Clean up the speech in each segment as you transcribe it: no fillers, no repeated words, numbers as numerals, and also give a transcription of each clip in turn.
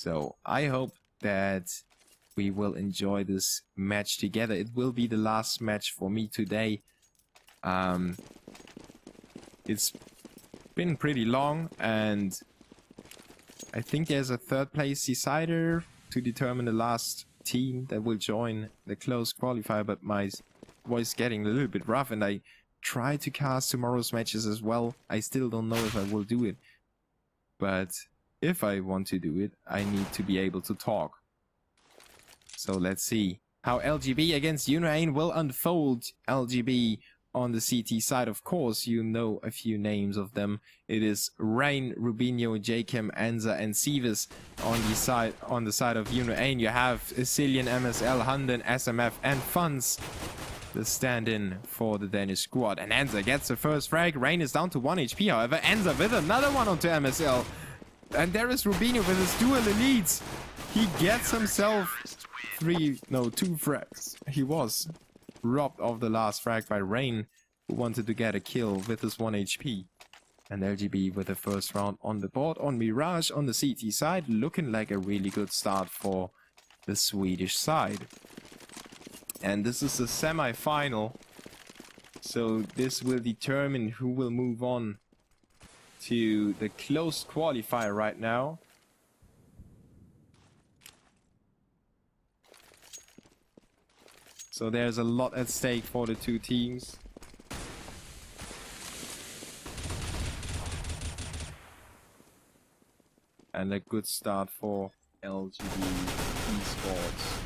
So I hope that we will enjoy this match together. It will be the last match for me today. It's been pretty long, and I think there's a third place decider to determine the last team that will join the closed qualifier, but my voice is getting a little bit rough, and I try to cast tomorrow's matches as well. I still don't know if I will do it, but if I want to do it, I need to be able to talk. So let's see how LGB against unu.Ain will unfold. LGB on the CT side, of course, you know a few names of them. It is Rain, Rubinho, Jakem, Anza, and Sivas. On the side of unu.Ain, you have Cillian, MSL, Hunden, SMF, and Funds, the stand-in for the Danish squad. And Anza gets the first frag. Rain is down to 1 HP, however. Anza with another one onto MSL. And there is Rubinho with his dual elites. He gets himself 2 frags. He was robbed of the last frag by Rain, who wanted to get a kill with his 1 HP. And LGB with the first round on the board. On Mirage on the CT side, looking like a really good start for the Swedish side. And this is the semi-final, so this will determine who will move on to the closed qualifier right now. So there's a lot at stake for the two teams. And a good start for LGB esports.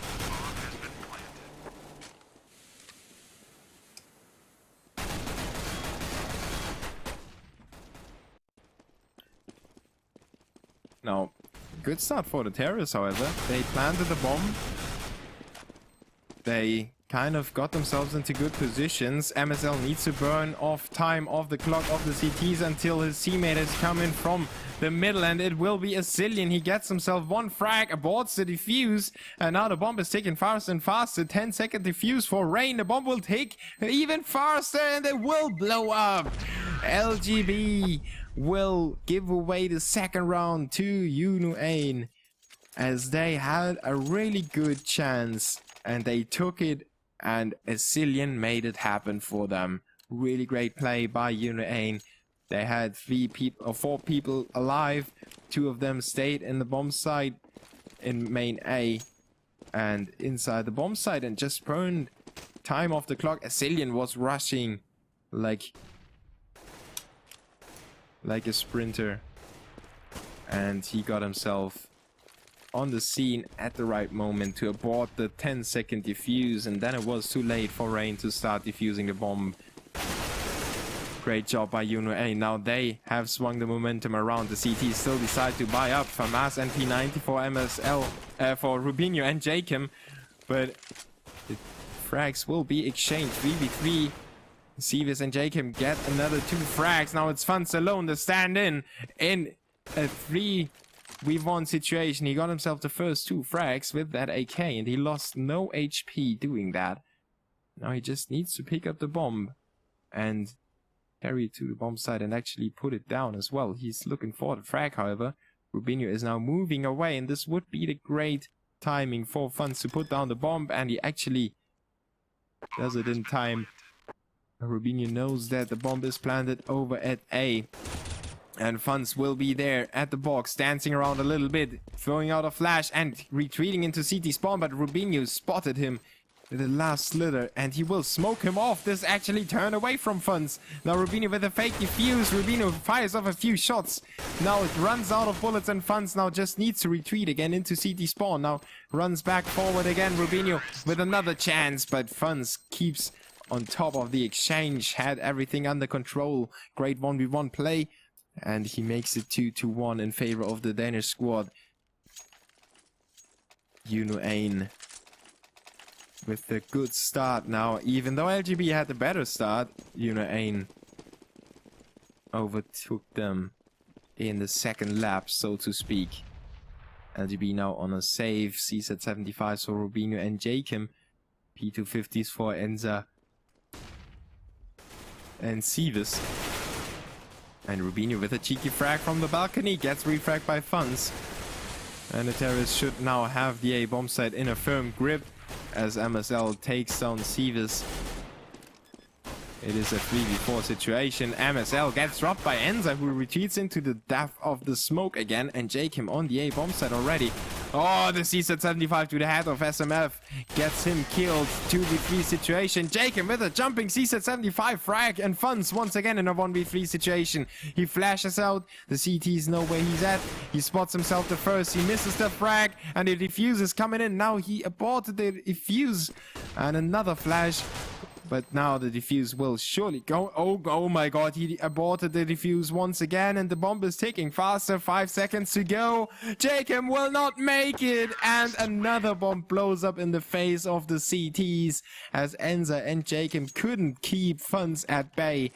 Now, good start for the terrorists, however. They planted the bomb. They kind of got themselves into good positions. MSL needs to burn off time off the clock of the CTs until his teammate is coming from the middle, and it will be a Cillian. He gets himself 1 frag, aborts the defuse, and now the bomb is ticking faster and faster. 10-second defuse for Rain. The bomb will tick even faster, and it will blow up. LGB will give away the second round to unu.Ain, as they had a really good chance and they took it, and a Cillian made it happen for them. Really great play by unu.Ain. They had 4 people alive. 2 of them stayed in the bomb site in main A and inside the bomb site and just burned time off the clock. A Cillian was rushing like a sprinter, and he got himself on the scene at the right moment to abort the 10-second defuse, and then it was too late for Rain to start defusing the bomb. Great job by unu.Ain. Now they have swung the momentum around. The CT still decide to buy up FAMAS and P90 for MSL, for Rubinho and Jakem, but the frags will be exchanged 3v3. Sivas and Jakem get another 2 frags. Now it's Funds alone, the stand-in a 3v1 situation. He got himself the first 2 frags with that AK, and he lost no HP doing that. Now he just needs to pick up the bomb and carry it to the bomb site and actually put it down as well. He's looking for the frag, however. Rubinho is now moving away, and this would be the great timing for Funds to put down the bomb, and he actually does it in time. Rubinho knows that the bomb is planted over at A, and Funds will be there at the box, dancing around a little bit, throwing out a flash and retreating into CT spawn, but Rubinho spotted him with the last slither, and he will smoke him off. This actually turned away from Funds. Now Rubinho with a fake defuse. Rubinho fires off a few shots. Now it runs out of bullets, and Funds now just needs to retreat again into CT spawn. Now runs back forward again. Rubinho with another chance, but Funds keeps on top of the exchange, had everything under control. Great 1v1 play, and he makes it 2-1 in favor of the Danish squad. unu.Ain with a good start now. Even though LGB had the better start, unu.Ain overtook them in the second lap, so to speak. LGB now on a save. CSAT 75 for Rubinho and Jakem. P250s for Enza and Sivas. And Rubinho with a cheeky frag from the balcony gets refragged by Funds. And the terrorists should now have the A bomb site in a firm grip as MSL takes down Sevis. It is a 3v4 situation. MSL gets dropped by Enza, who retreats into the depth of the smoke again, and Jacob on the A bomb site already. Oh, the CZ-75 to the head of SMF gets him killed. 2v3 situation. Jacob with a jumping CZ-75 frag and funds once again in a 1v3 situation. He flashes out. The CTs know where he's at. He spots himself the first. He misses the frag and the defuse is coming in. Now he aborted the defuse and another flash. But now the defuse will surely go. Oh my god, he aborted the defuse once again and the bomb is ticking faster. 5 seconds to go. Jacob will not make it. And another bomb blows up in the face of the CTs as Enza and Jacob couldn't keep funds at bay.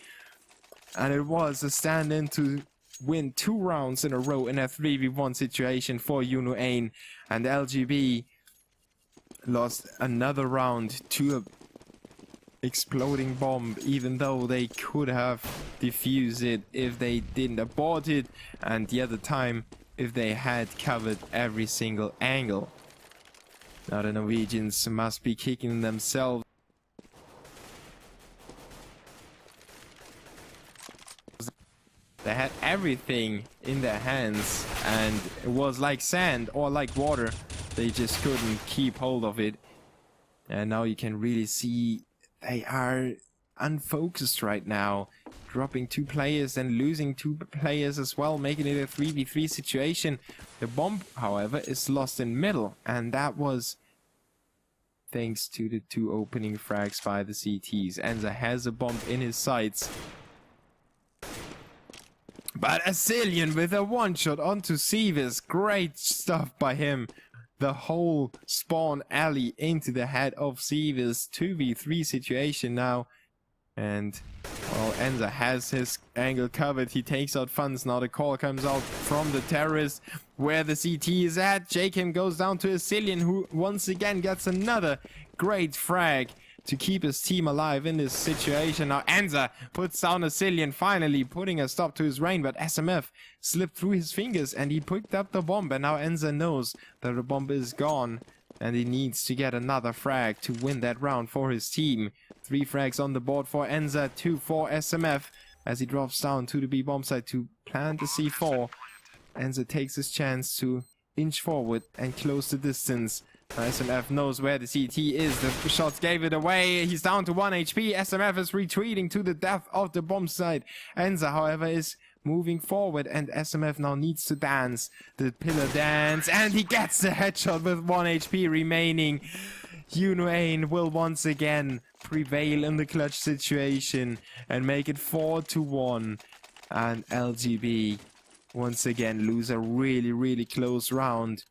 And it was a stand-in to win 2 rounds in a row in a 3v1 situation for unu.Ain. And LGB lost another round to a exploding bomb, even though they could have defused it if they didn't abort it, and the other time if they had covered every single angle. Now the Norwegians must be kicking themselves. They had everything in their hands and it was like sand or like water. They just couldn't keep hold of it. And now you can really see they are unfocused right now, dropping 2 players and losing 2 players as well, making it a 3v3 situation. The bomb, however, is lost in middle, and that was thanks to the 2 opening frags by the CTs. Enza has a bomb in his sights, but a Zillion with a one-shot onto Sevis. Great stuff by him. The whole spawn alley into the head of Sevis. 2v3 situation now. And, well, Enza has his angle covered. He takes out funds. Now the call comes out from the terrorist where the CT is at. Jacob goes down to a Zillion, who once again gets another great frag to keep his team alive in this situation. Now Enza puts down a Zillion, finally putting a stop to his reign, but SMF slipped through his fingers and he picked up the bomb, and now Enza knows that the bomb is gone and he needs to get another frag to win that round for his team. 3 frags on the board for Enza, 2 for SMF as he drops down to the B bomb site to plant the C4. Enza takes his chance to inch forward and close the distance. SMF knows where the CT is. The shots gave it away. He's down to 1 HP. SMF is retreating to the depth of the bomb site. Enza, however, is moving forward, and SMF now needs to dance the pillar dance, and he gets the headshot with 1 HP remaining. unu.Ain will once again prevail in the clutch situation and make it 4-1, and LGB once again lose a really close round.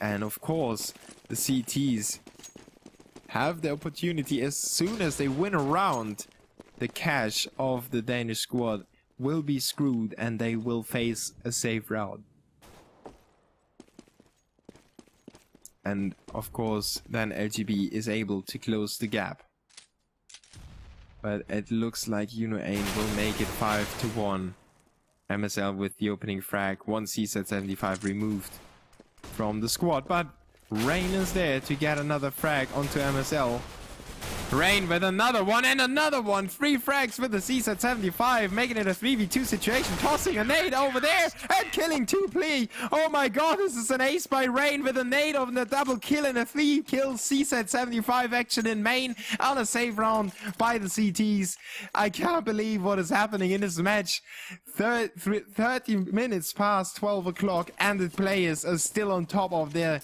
And of course, the CTs have the opportunity as soon as they win a round. The cash of the Danish squad will be screwed and they will face a safe round. And of course, then LGB is able to close the gap. But it looks like unu.Ain will make it 5-1. MSL with the opening frag, 1 CZ-75 removed from the squad, but Rain is there to get another frag onto MSL. Rain with another one and another one. 3 frags with the CZ-75, making it a 3v2 situation, tossing a nade over there and killing 2 plea. Oh my god, this is an ace by Rain with a nade of the double kill and a 3-kill CZ-75 action in main on a save round by the CTs. I can't believe what is happening in this match. 30 minutes past 12 o'clock and the players are still on top of their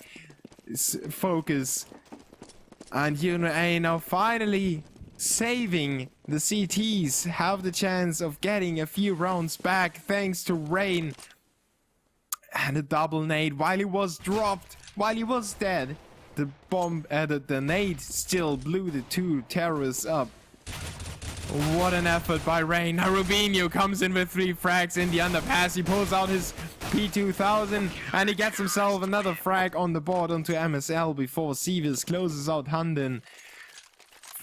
focus. And unu.Ain now finally saving the CTs, have the chance of getting a few rounds back thanks to Rain. And a double nade while he was dropped, while he was dead. The bomb, the nade still blew the 2 terrorists up. What an effort by Rain. Now Rubinho comes in with 3 frags in the underpass. He pulls out his P2000 and he gets himself another frag on the board onto MSL before Sevis closes out Hunden.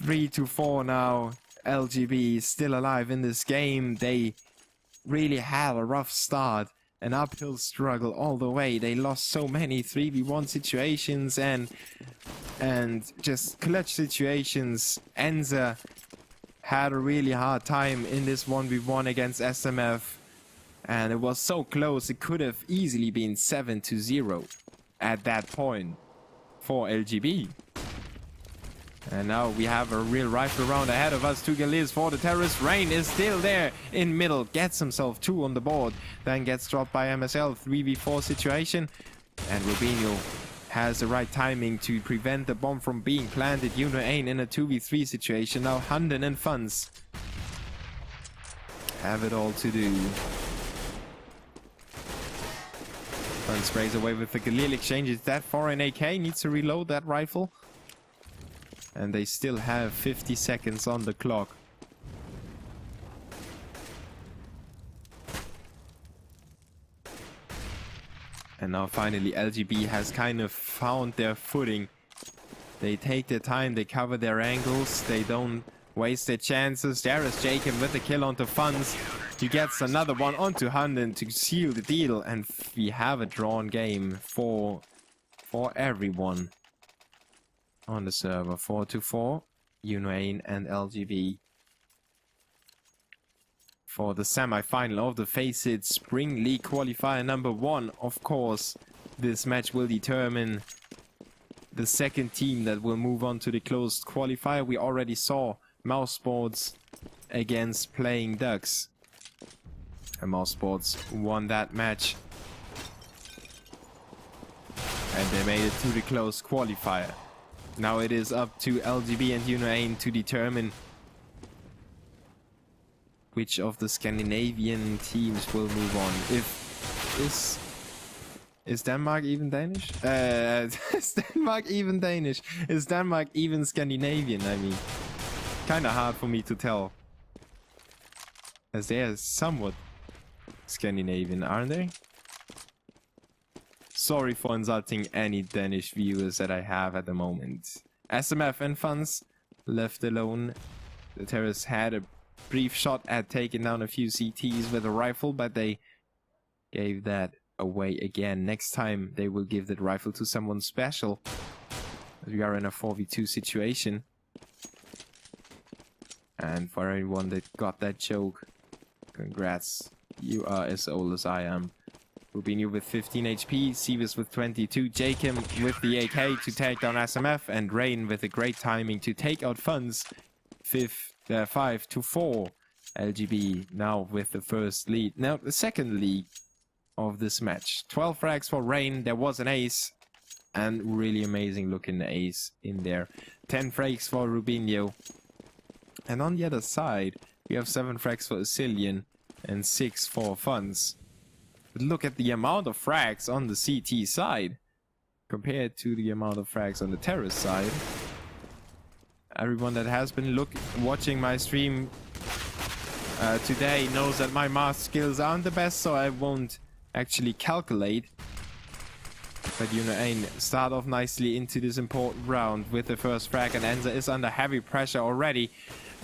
3-4 now. LGB is still alive in this game. They really had a rough start an uphill struggle all the way. They lost so many 3v1 situations and just clutch situations. Enza had a really hard time in this 1v1 against SMF, and it was so close. It could have easily been 7-0 at that point for LGB. And now we have a real rifle round ahead of us. 2 kills for the terrorist. Rain is still there in middle. Gets himself 2 on the board. Then gets dropped by MSL. 3v4 situation. And Rubinho has the right timing to prevent the bomb from being planted. unu.Ain in a 2v3 situation. Now Hunden and Funds have it all to do. Funds sprays away with the Galil exchange. Is that for an AK? Needs to reload that rifle. And they still have 50 seconds on the clock. And now finally LGB has kind of found their footing. They take their time, they cover their angles, they don't waste their chances. There is Jacob with the kill onto Funds. He gets another one onto Hunden to seal the deal. And we have a drawn game for everyone on the server. 4-4, unu.Ain and LGB. For the semi-final of the FACEIT Spring League Qualifier number 1, of course, this match will determine the second team that will move on to the closed qualifier. We already saw Mouse Sports against Playing Ducks. And Mouse Sports won that match. And they made it to the closed qualifier. Now it is up to LGB and unu.Ain to determine which of the Scandinavian teams will move on. Is Denmark even Danish? Is Denmark even Danish? Is Denmark even Scandinavian? I mean, kind of hard for me to tell, as they are somewhat Scandinavian, aren't they? Sorry for insulting any Danish viewers that I have at the moment. SMF and Funds left alone. The terrorists had a brief shot at taking down a few CTs with a rifle, but they gave that away again. Next time they will give that rifle to someone special. We are in a 4v2 situation. And for everyone that got that joke, congrats. You are as old as I am. Rubinho with 15 HP, Sevis with 22, Jacob with the AK to take down SMF, and Rain with a great timing to take out Funds. 5-4. LGB now with the first lead. Now the second lead of this match. 12 frags for Rain. There was an ace, and really amazing looking ace in there. 10 frags for Rubinho. And on the other side, we have 7 frags for Asilian and 6 for Funds. But look at the amount of frags on the CT side compared to the amount of frags on the terrorist side. Everyone that has been watching my stream today knows that my math skills aren't the best, so I won't actually calculate. But unu.Ain start off nicely into this important round with the first frag, and Enza is under heavy pressure already.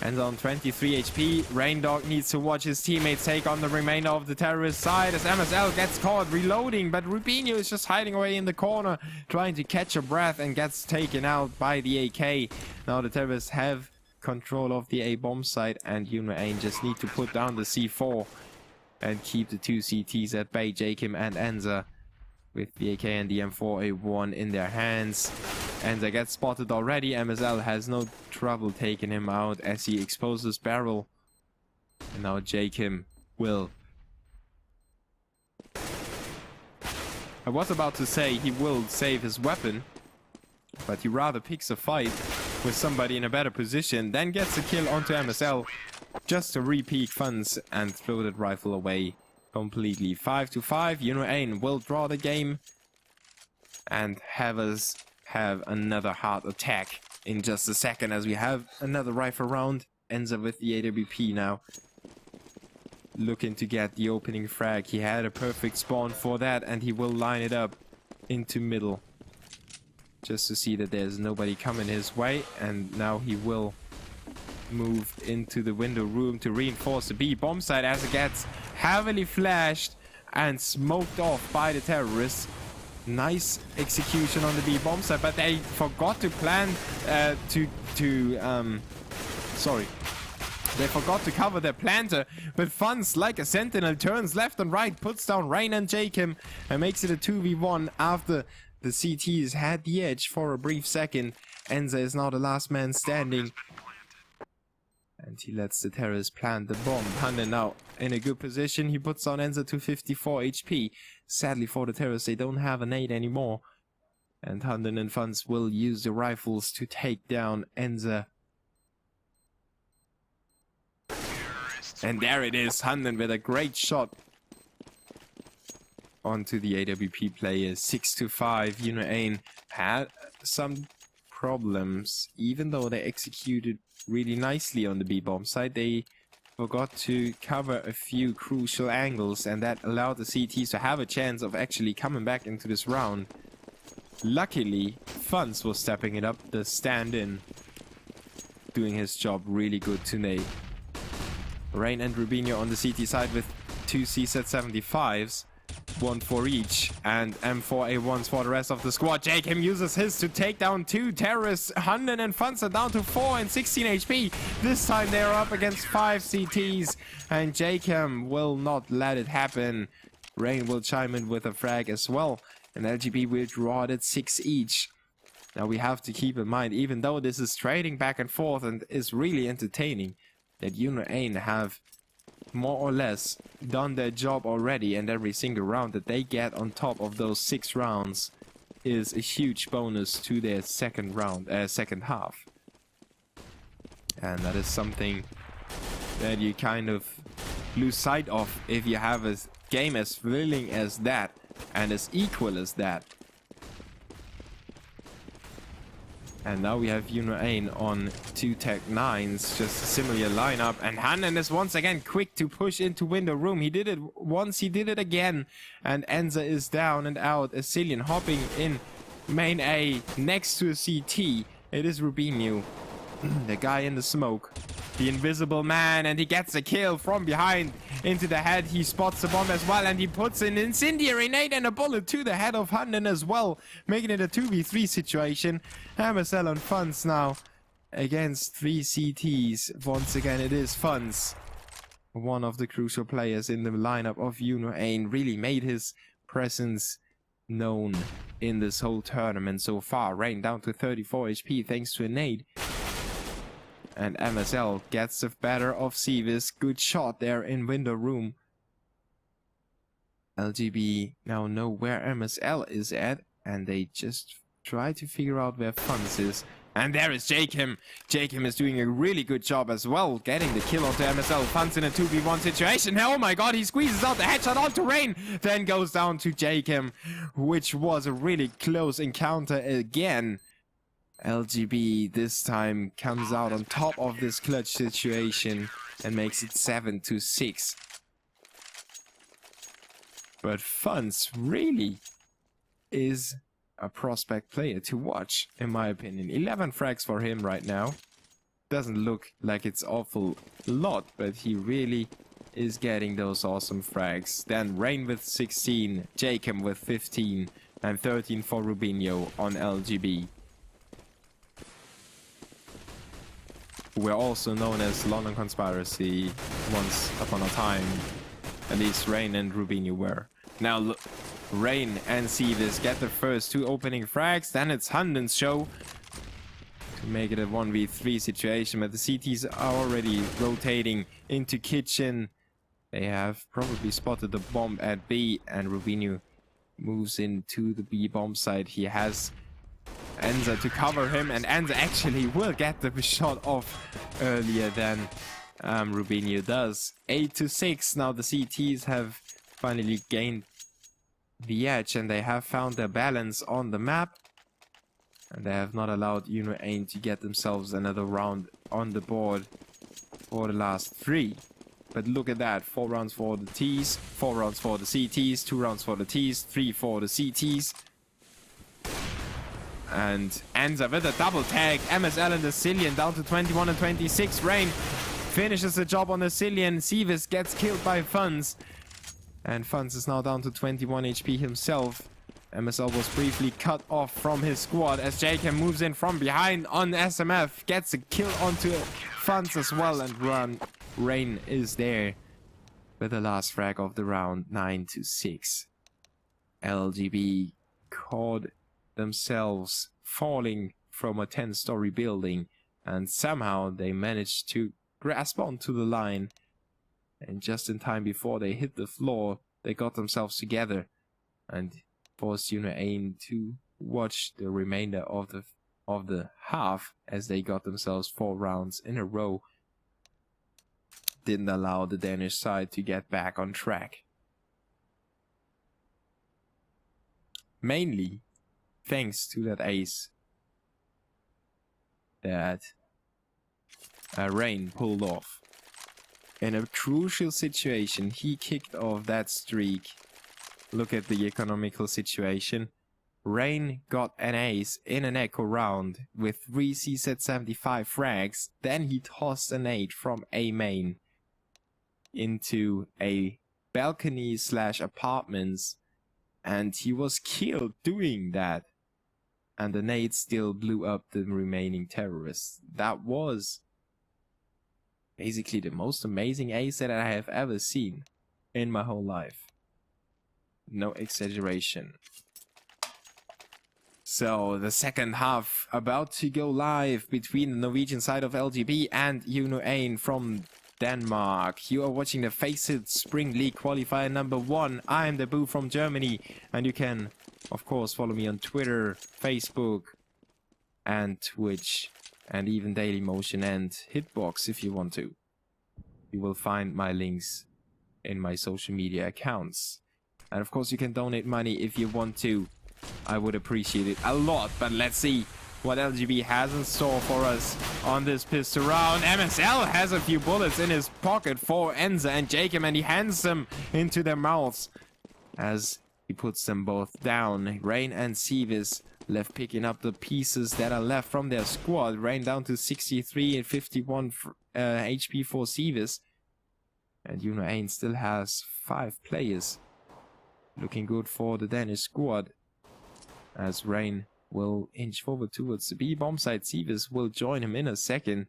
And on 23 HP, Raindog needs to watch his teammates take on the remainder of the terrorist side as MSL gets caught reloading, but Rubinho is just hiding away in the corner, trying to catch a breath, and gets taken out by the AK. Now the terrorists have control of the A bomb site, and unu.Ain just need to put down the C4 and keep the 2 CTs at bay, Jacob and Enza, with the AK and the M4A1 in their hands. Enza gets spotted already. MSL has no trouble taking him out as he exposes barrel. And now Jacob will... I was about to say he will save his weapon, but he rather picks a fight with somebody in a better position, then gets a kill onto MSL just to repeat Funds and throw that rifle away completely. 5-5. unu.Ain will draw the game and have us have another heart attack in just a second as we have another rifle round. Enza with the AWP now, looking to get the opening frag. He had a perfect spawn for that, and he will line it up into middle just to see that there's nobody coming his way. And now he will move into the window room to reinforce the B bomb site as it gets heavily flashed and smoked off by the terrorists. Nice execution on the B bomb site, but they forgot to plan They forgot to cover their planter, but Funds, like a sentinel, turns left and right, puts down Rain and Jacob, and makes it a 2v1 after the CTs had the edge for a brief second. Enza is now the last man standing, and he lets the terrorists plant the bomb. Hunden now in a good position. He puts on Enza to 54 HP. Sadly for the terrorists, they don't have a nade anymore, and Hunden and Funds will use the rifles to take down Enza. And there it is, Hunden with a great shot onto the AWP players. 6-5. unu.Ain had some problems, even though they executed really nicely on the B-bomb side. They forgot to cover a few crucial angles, and that allowed the CTs to have a chance of actually coming back into this round. Luckily, Funds was stepping it up, the stand-in, doing his job really good today. Rain and Rubinho on the CT side with 2 CZ75s, 1 for each, and M4A1s for the rest of the squad. Jacob uses his to take down 2 terrorists. Hunden and Funds are down to 4 and 16 HP. This time they are up against 5 CTs, and Jacob will not let it happen. Rain will chime in with a frag as well, and LGB will draw it at 6 each. Now we have to keep in mind, even though this is trading back and forth and is really entertaining, that unu.Ain have more or less done their job already, and every single round that they get on top of those 6 rounds is a huge bonus to their second half. And that is something that you kind of lose sight of if you have a game as thrilling as that and as equal as that. And now we have unu.Ain on 2 Tech 9s, just a similar lineup. And Hunden is once again quick to push into window room. He did it once, he did it again. And Enza is down and out. Asilian hopping in main A next to a CT. It is Rubinho, the guy in the smoke, the invisible man, and he gets a kill from behind into the head. He spots the bomb as well, and he puts an incendiary nade and a bullet to the head of Hunden as well, making it a 2v3 situation. MSL on Funds now against 3 CTs. Once again, it is Funds, one of the crucial players in the lineup of unu.Ain, really made his presence known in this whole tournament so far. Rain down to 34 HP thanks to a nade. And MSL gets the better of Sevis. Good shot there in window room. LGB now know where MSL is at, and they just try to figure out where Funds is. And there is Jacob. Jacob is doing a really good job as well, getting the kill onto MSL. Funds in a 2v1 situation. Oh my god, he squeezes out the headshot onto Rain, then goes down to Jacob, which was a really close encounter again. LGB this time comes out on top of this clutch situation and makes it 7-6. But Funds really is a prospect player to watch, in my opinion. 11 frags for him right now. Doesn't look like it's awful lot, but he really is getting those awesome frags. Then Rain with 16, Jacob with 15, and 13 for Rubinho on LGB. We're also known as London Conspiracy once upon a time. At least Rain and Rubinho were. Now Rain and Sevis get the first 2 opening frags. Then it's Hunden's show to make it a 1v3 situation. But the CTs are already rotating into kitchen. They have probably spotted the bomb at B, and Rubinho moves into the B bomb site. He has Enza to cover him, and Enza actually will get the shot off earlier than Rubinho does. 8-6. Now the CTs have finally gained the edge, and they have found their balance on the map, and they have not allowed unu.Ain to get themselves another round on the board for the last 3. But look at that, 4 rounds for the T's, 4 rounds for the CTs, 2 rounds for the T's, 3 for the CTs. And Enza with a double tag. MSL and the Cillian down to 21 and 26. Rain finishes the job on the Cillian. Sevis gets killed by Funds. And Funds is now down to 21 HP himself. MSL was briefly cut off from his squad as Jacob moves in from behind on SMF. Gets a kill onto Funds as well, and Rain is there with the last frag of the round, 9-6. LGB caught themselves falling from a 10-story building, and somehow they managed to grasp onto the line. And just in time before they hit the floor, they got themselves together and forced unu.Ain to watch the remainder of the half as they got themselves 4 rounds in a row. Didn't allow the Danish side to get back on track. Mainly thanks to that ace that Rain pulled off. In a crucial situation, he kicked off that streak. Look at the economical situation. Rain got an ace in an echo round with 3 CZ 75 frags. Then he tossed an 8 from A main into a balcony / apartments, and he was killed doing that. And the nade still blew up the remaining terrorists. That was basically the most amazing ace that I have ever seen in my whole life. No exaggeration. So the second half about to go live between the Norwegian side of LGB and unu.Ain from Denmark. You are watching the FACEIT Spring League Qualifier number 1. I am the Boo from Germany, and you can of course follow me on Twitter, Facebook and Twitch, and even Dailymotion and Hitbox if you want to. You will find my links in my social media accounts. And of course you can donate money if you want to. I would appreciate it a lot. But let's see what LGB has in store for us on this pistol round. MSL has a few bullets in his pocket for Enza and Jacob, and he hands them into their mouths as he puts them both down. Rain and Seavis left picking up the pieces that are left from their squad. Rain down to 63 and 51 HP for Seavis. And unu.Ain still has 5 players. Looking good for the Danish squad as Rain will inch forward towards the B bomb site. Seavis will join him in a second.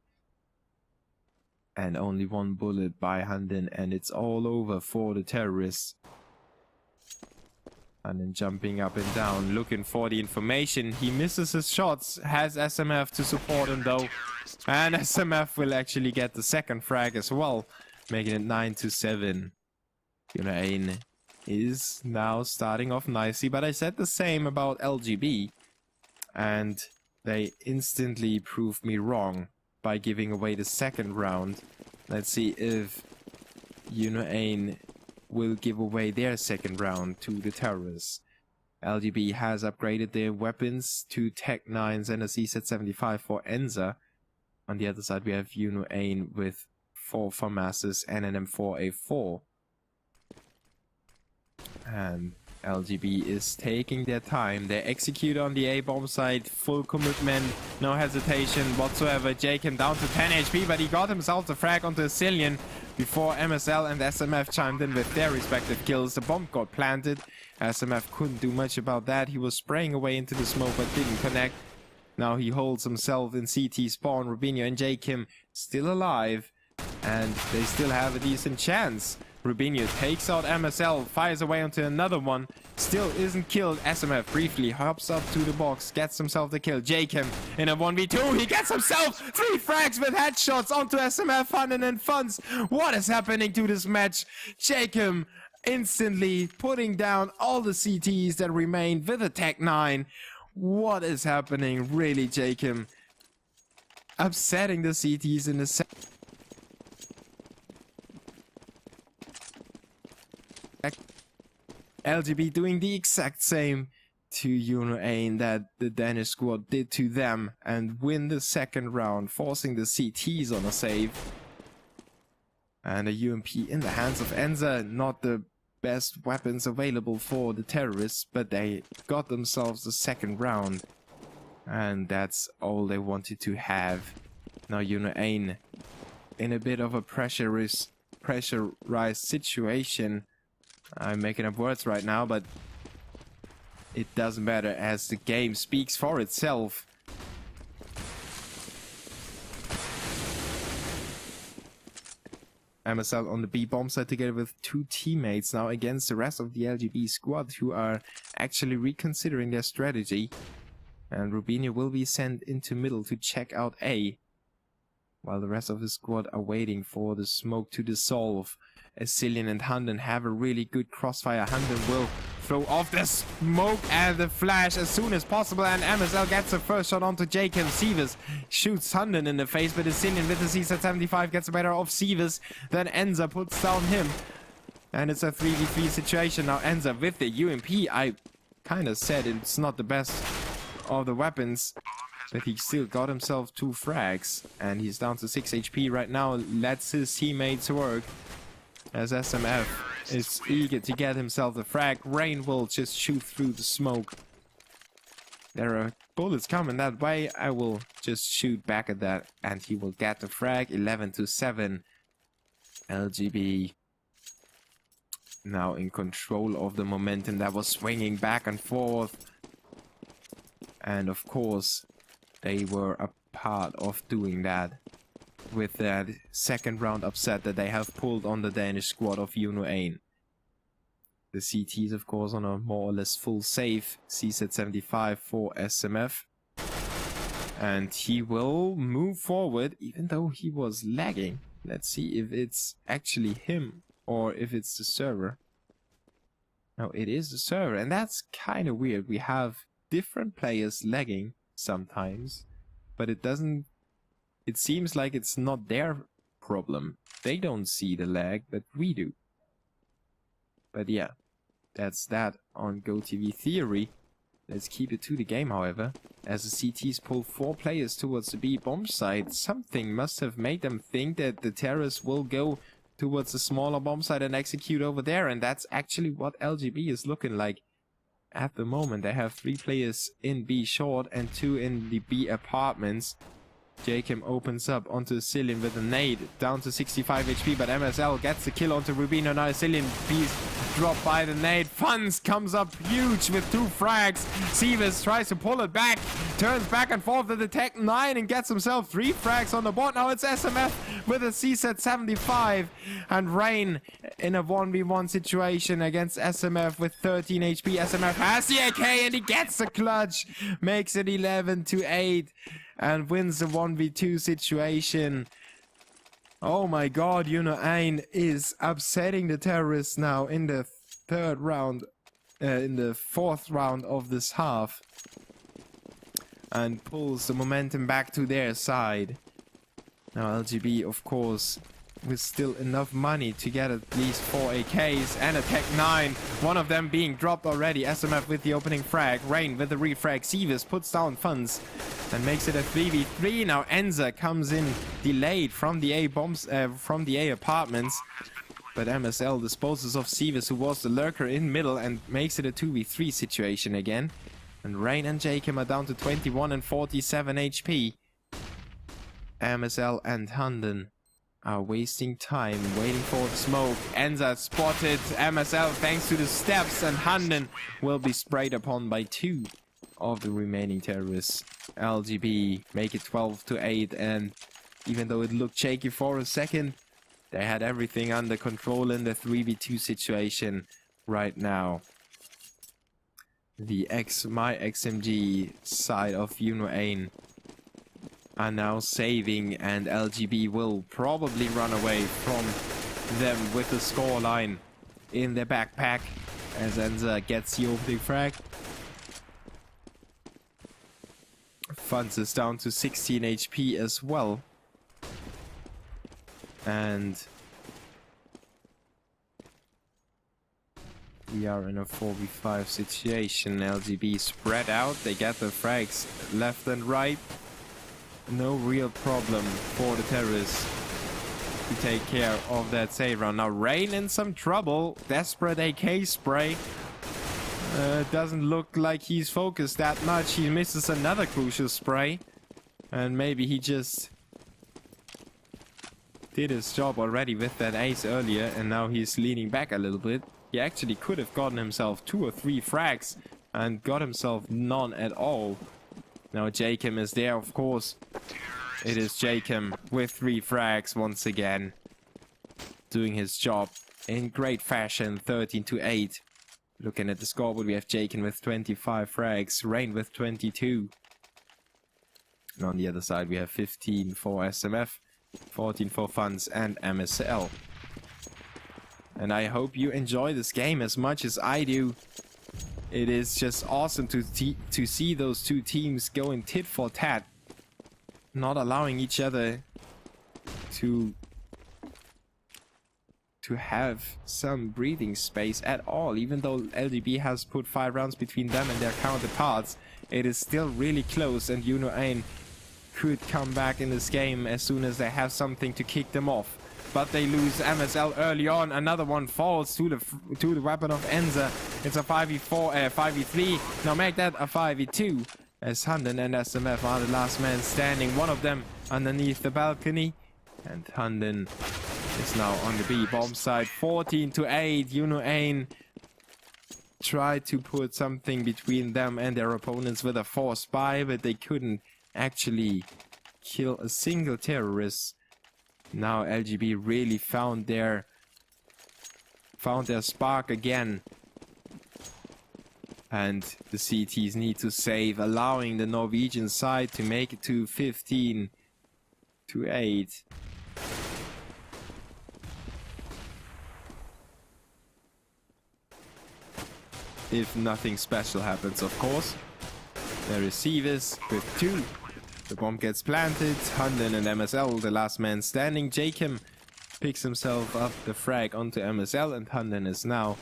And only 1 bullet by Hunden, and it's all over for the terrorists. And then jumping up and down, looking for the information. He misses his shots, has SMF to support him though. And SMF will actually get the second frag as well, making it 9-7. unu.Ain is now starting off nicely, but I said the same about LGB. And they instantly proved me wrong by giving away the second round. Let's see if unu.Ain will give away their second round to the terrorists. LGB has upgraded their weapons to Tech 9s and a CZ75 for Enza. On the other side we have unu.Ain with 4 FAMASs and an M4A4. And LGB is taking their time. They execute on the A bomb site, full commitment, no hesitation whatsoever. Jacob down to 10 HP, but he got himself the frag onto a Cillian before MSL and SMF chimed in with their respective kills. The bomb got planted. SMF couldn't do much about that. He was spraying away into the smoke but didn't connect. Now he holds himself in CT spawn. Rubinho and Jacob still alive, and they still have a decent chance. Rubinho takes out MSL, fires away onto another one, still isn't killed. SMF briefly hops up to the box, gets himself the kill. Jacob in a 1v2, he gets himself 3 frags with headshots onto SMF, Funden and Funds. What is happening to this match? Jacob instantly putting down all the CTs that remain with a Tech 9. What is happening really, Jacob? Upsetting the CTs in the LGB doing the exact same to unu.Ain that the Danish squad did to them and win the second round, forcing the CTs on a save. And a UMP in the hands of Enza, not the best weapons available for the terrorists, but they got themselves the second round. And that's all they wanted to have. Now unu.Ain in a bit of a pressurized situation. I'm making up words right now, but it doesn't matter as the game speaks for itself. MSL on the B bomb site together with 2 teammates now against the rest of the LGB squad, who are actually reconsidering their strategy. And Rubinho will be sent into middle to check out A, while the rest of the squad are waiting for the smoke to dissolve. As Cillian and Hunden have a really good crossfire. Hunden will throw off the smoke and the flash as soon as possible, and MSL gets the first shot onto Jacob. Sivas shoots Hunden in the face, but Cillian with the CZ75 gets better off Sivas. Then Enza puts down him, and it's a 3v3 situation now. Enza with the UMP. I kind of said it's not the best of the weapons, but he still got himself 2 frags, and he's down to 6 HP right now. Lets his teammates work as SMF is eager to get himself the frag. Rain will just shoot through the smoke. There are bullets coming that way. I will just shoot back at that, and he will get the frag. 11-7. LGB now in control of the momentum that was swinging back and forth. And of course, they were a part of doing that with that second round upset that they have pulled on the Danish squad of unu.Ain. The CT is of course on a more or less full save. CZ75 for SMF. And he will move forward even though he was lagging. Let's see if it's actually him or if it's the server. No, it is the server, and that's kind of weird. We have different players lagging sometimes, but it doesn't. It seems like it's not their problem. They don't see the lag, but we do. But yeah, that's that on GoTV Theory. Let's keep it to the game, however. As the CTs pull 4 players towards the B bomb site, something must have made them think that the terrorists will go towards the smaller bomb site and execute over there, and that's actually what LGB is looking like. At the moment, they have 3 players in B short and 2 in the B apartments. Jacob opens up onto Cillian with a nade, down to 65 HP, but MSL gets the kill onto Rubinho. Now Cillian bees dropped by the nade. Funz comes up huge with 2 frags. Sivas tries to pull it back, turns back and forth with the Tech 9 and gets himself 3 frags on the board. Now it's SMF with a CZ75, and Rain in a 1v1 situation against SMF with 13 HP. SMF has the AK and he gets the clutch, makes it 11-8. And wins the 1v2 situation. Oh my god, unu.Ain is upsetting the terrorists now in the 3rd round, in the 4th round of this half. And pulls the momentum back to their side. Now LGB, of course, with still enough money to get at least 4 AKs and a Tech 9. One of them being dropped already. SMF with the opening frag. Rain with the refrag. Sivas puts down Funz and makes it a 3v3. Now Enza comes in delayed from the A bombs, from the A apartments. But MSL disposes of Sivas, who was the lurker in middle, and makes it a 2v3 situation again. And Rain and Jacob are down to 21 and 47 HP. MSL and Hunden are wasting time waiting for the smoke. Enza spotted MSL thanks to the steps, and Hunden will be sprayed upon by 2 of the remaining terrorists. LGB make it 12-8, and even though it looked shaky for a second, they had everything under control in the 3v2 situation right now. The my XMG side of unu.Ain are now saving, and LGB will probably run away from them with the scoreline in their backpack as Enza gets the opening frag. Funz is down to 16 HP as well. And we are in a 4v5 situation. LGB spread out, they get the frags left and right. No real problem for the terrorists to take care of that save round. Now Rain in some trouble. Desperate AK spray. Doesn't look like he's focused that much. He misses another crucial spray. And maybe he just did his job already with that ace earlier, and now he's leaning back a little bit. He actually could have gotten himself 2 or 3 frags and got himself none at all. Now Jacob is there, of course. It is Jacob with 3 frags once again, doing his job in great fashion. 13-8. Looking at the scoreboard, we have Jacob with 25 frags, Rain with 22. And on the other side, we have 15 for SMF, 14 for Funds, and MSL. And I hope you enjoy this game as much as I do. It is just awesome to see those two teams going tit for tat, not allowing each other to have some breathing space at all. Even though LGB has put 5 rounds between them and their counterparts, it is still really close, and unu.Ain could come back in this game as soon as they have something to kick them off. But they lose MSL early on. Another one falls to the weapon of Enza. It's a 5v4, 5v3. Now make that a 5v2. As Hunden and SMF are the last man standing. One of them underneath the balcony. And Hunden is now on the B bomb side. 14-8. unu.Ain tried to put something between them and their opponents with a forced buy, but they couldn't actually kill a single terrorist. Now LGB really found their spark again. And the CTs need to save, allowing the Norwegian side to make it to 15-8. If nothing special happens, of course. There is Sevis with 2. The bomb gets planted. Hunden and MSL, the last man standing. Jacob picks himself up the frag onto MSL, and Hunden is now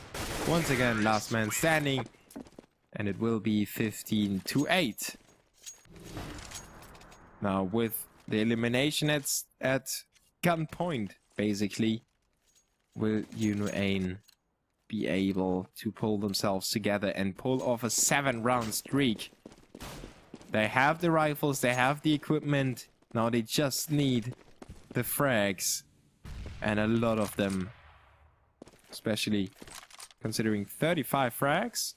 once again last man standing. And it will be 15-8. Now with the elimination at gunpoint, basically, will unu.Ain be able to pull themselves together and pull off a 7-round streak? They have the rifles, they have the equipment. Now they just need the frags. And a lot of them. Especially considering 35 frags.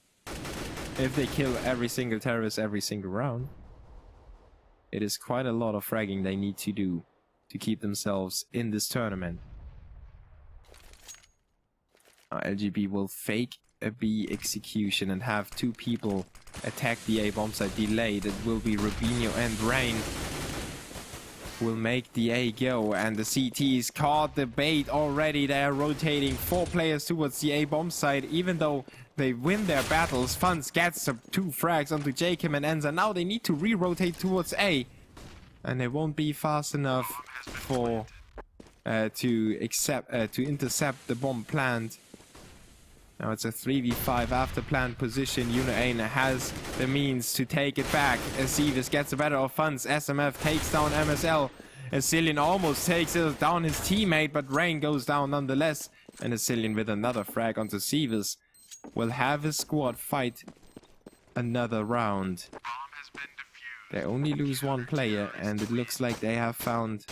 If they kill every single terrorist every single round. It is quite a lot of fragging they need to do to keep themselves in this tournament. LGB will fake a B execution and have 2 people attack the A bomb site. Delayed. It will be Rubinho and Rain will make the A go, and the CTs caught the bait already. They are rotating 4 players towards the A bomb site. Even though they win their battles, Funds gets 2 frags onto Jacob and Enza. Now they need to re-rotate towards A, and they won't be fast enough for to intercept the bomb plant. Now it's a 3v5 after plant position. unu.Ain has the means to take it back. Sevis gets the better of Funds. SMF takes down MSL. Asilian almost takes down his teammate, but Rain goes down nonetheless. And Asilian with another frag onto Sevis will have his squad fight another round. They only lose 1 player, and it looks like they have found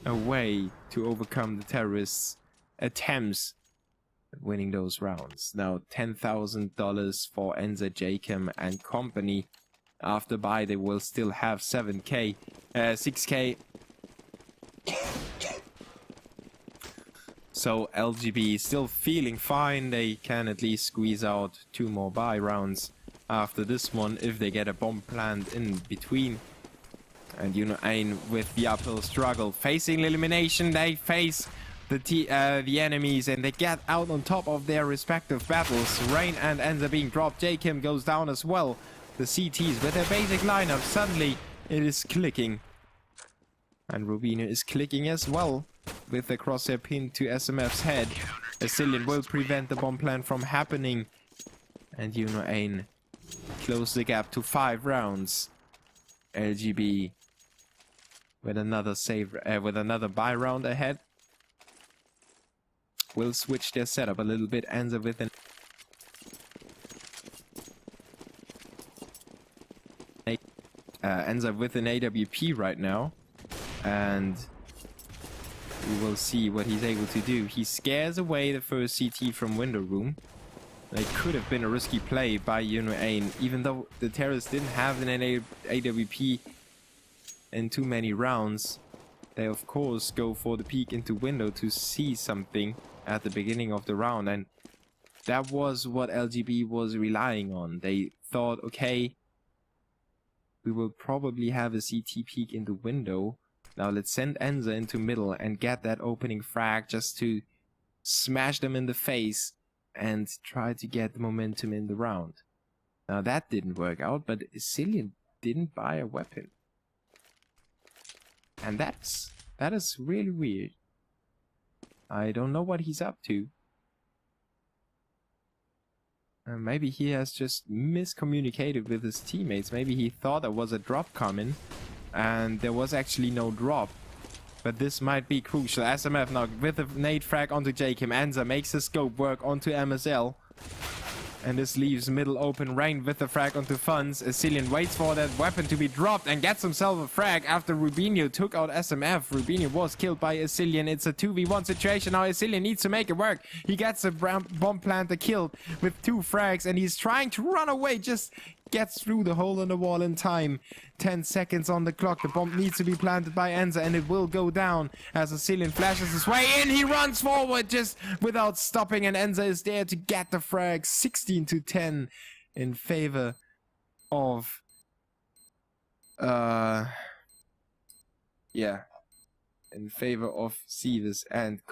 a way to overcome the terrorists' attempts winning those rounds. Now $10,000 for Enza, Jacob and company. After buy they will still have 6k. So LGB is still feeling fine. They can at least squeeze out 2 more buy rounds after this one if they get a bomb plant in between. And unu.Ain with the uphill struggle, facing elimination. They face the enemies, and they get out on top of their respective battles. Rain and Enza being dropped. Jacob goes down as well. The CTs with their basic lineup, suddenly it is clicking. And Rubino is clicking as well, with the crosshair pinned to SMF's head. Asilian will prevent the bomb plant from happening. And unu.Ain close the gap to 5 rounds. LGB with another buy round ahead. Will switch their setup a little bit. Enza with an AWP right now, and We will see what he's able to do. He scares away the first CT from window room. It could have been a risky play by unu.Ain, even though the terrorists didn't have an AWP in too many rounds. They of course go for the peek into window to see something at the beginning of the round, and that was what LGB was relying on. They thought, okay, we will probably have a CT peek into window. Now let's send Enza into middle and get that opening frag just to smash them in the face and try to get the momentum in the round. Now that didn't work out, but Cillian didn't buy a weapon. And that is really weird. I don't know what he's up to. Maybe he has just miscommunicated with his teammates. Maybe he thought there was a drop coming and there was actually no drop. But this might be crucial. SMF now with a nade frag onto Jakim. Enza makes his scope work onto MSL. And this leaves middle open. Rain with the frag onto Funds. Cillian waits for that weapon to be dropped and gets himself a frag after Rubinho took out SMF. Rubinho was killed by Cillian. It's a 2v1 situation now. Cillian needs to make it work. He gets a bomb planter killed with 2 frags and he's trying to run away. Just gets through the hole in the wall in time. 10 seconds on the clock. The bomb needs to be planted by Enza and it will go down as Cillian flashes his way in. He runs forward just without stopping and Enza is there to get the frag. 16-10 in favor of in favor of Sivas and